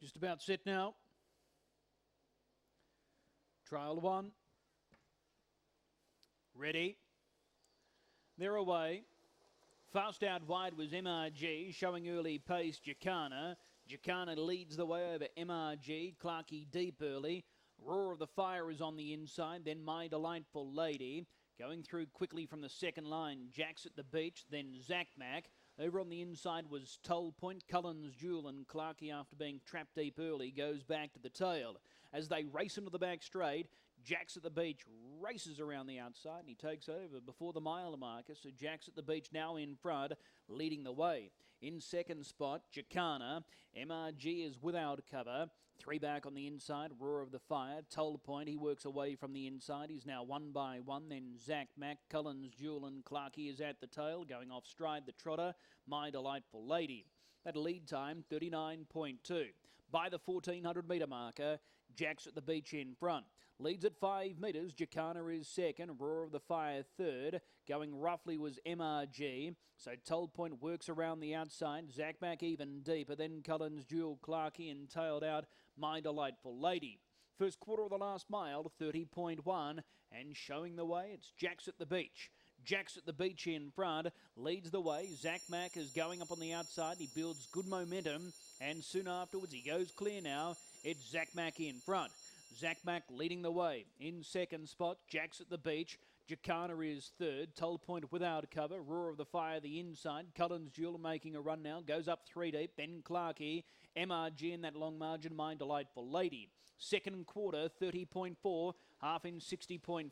Just about set now. Trial one. Ready. They're away. Fast out wide was MRG, showing early pace Jacana. Jacana leads the way over MRG. Clarkey deep early. Roar of the Fire is on the inside. Then My Delightful Lady. Going through quickly from the second line, Jacks at the Beach, then Zach Mack. Over on the inside was Toll Point, Cullen's Jewel, and Clarkey, after being trapped deep early, goes back to the tail. As they race into the back straight, Jacks at the Beach races around the outside and he takes over before the mile marker. So Jacks at the Beach now in front, leading the way. In second spot, Jacana. MRG is without cover. Three back on the inside, Roar of the Fire. Toll Point, he works away from the inside. He's now one by one. Then Zach Mack, Cullen's Jewel, and Clarkey is at the tail. Going off stride, the trotter, My Delightful Lady. That lead time, 39.2. By the 1400 metre marker, Jacks at the Beach in front. Leads at 5 metres, Jacana is second, Roar of the Fire third. Going roughly was MRG, so Toll Point works around the outside. Zach Mack even deeper, then Cullen's Jewel, Clarkey, and tailed out My Delightful Lady. First quarter of the last mile, 30.1, and showing the way, it's Jacks at the Beach. Jacks at the Beach in front, leads the way. Zach Mack is going up on the outside. He builds good momentum, and soon afterwards he goes clear now. It's Zach Mack in front. Zach Mack leading the way. In second spot, Jacks at the Beach. Jacana is third. Toll Point without cover. Roar of the Fire the inside. Cullen's Jewel making a run now. Goes up 3 deep. Then Clarkey. MRG in that long margin. My Delightful Lady. Second quarter, 30.4. Half in 60.5.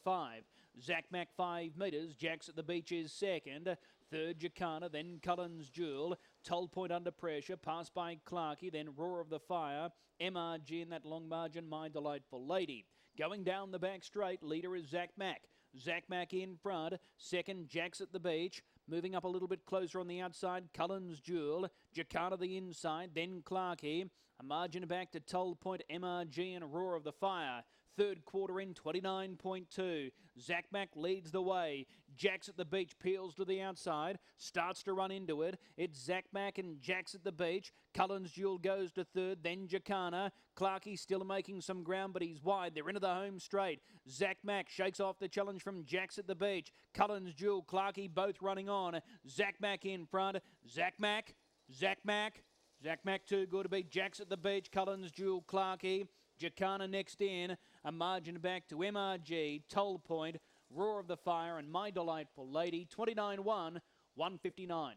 Zach Mack 5 metres. Jacks at the Beach is second. Third, Jacana, then Cullen's Jewel. Toll Point under pressure, passed by Clarkey, then Roar of the Fire. MRG in that long margin, My Delightful Lady. Going down the back straight, leader is Zach Mack. Zach Mack in front. Second, Jacks at the Beach. Moving up a little bit closer on the outside, Cullen's Jewel. Jacana the inside, then Clarkey. A margin back to Toll Point, MRG, and Roar of the Fire. Third quarter in, 29.2. Zach Mack leads the way. Jacks at the Beach peels to the outside. Starts to run into it. It's Zach Mack and Jacks at the Beach. Cullen's Jewel goes to third. Then Jacana. Clarkey still making some ground, but he's wide. They're into the home straight. Zach Mack shakes off the challenge from Jacks at the Beach. Cullen's Jewel, Clarkey both running on. Zach Mack in front. Zach Mack. Zach Mack. Zach Mack too good to beat Jacks at the Beach. Cullen's Jewel, Clarkey. Jacana next in. A margin back to MRG, Toll Point, Roar of the Fire, and My Delightful Lady. 29-1, 159.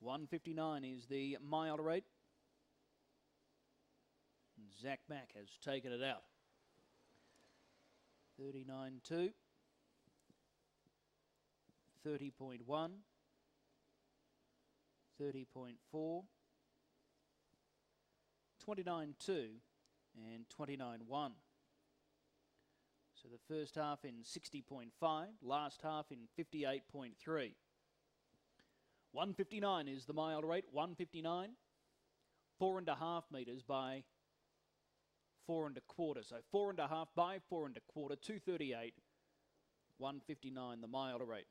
159 is the mile rate. Zach Mack has taken it out. 39.2. 30.1. 30.4. 29.2 and 29.1. So the first half in 60.5, last half in 58.3. 159 is the mile rate, 159. 4.5 metres by 4 1/4. So 4.5 by 4 1/4, 238. 159 the mile rate.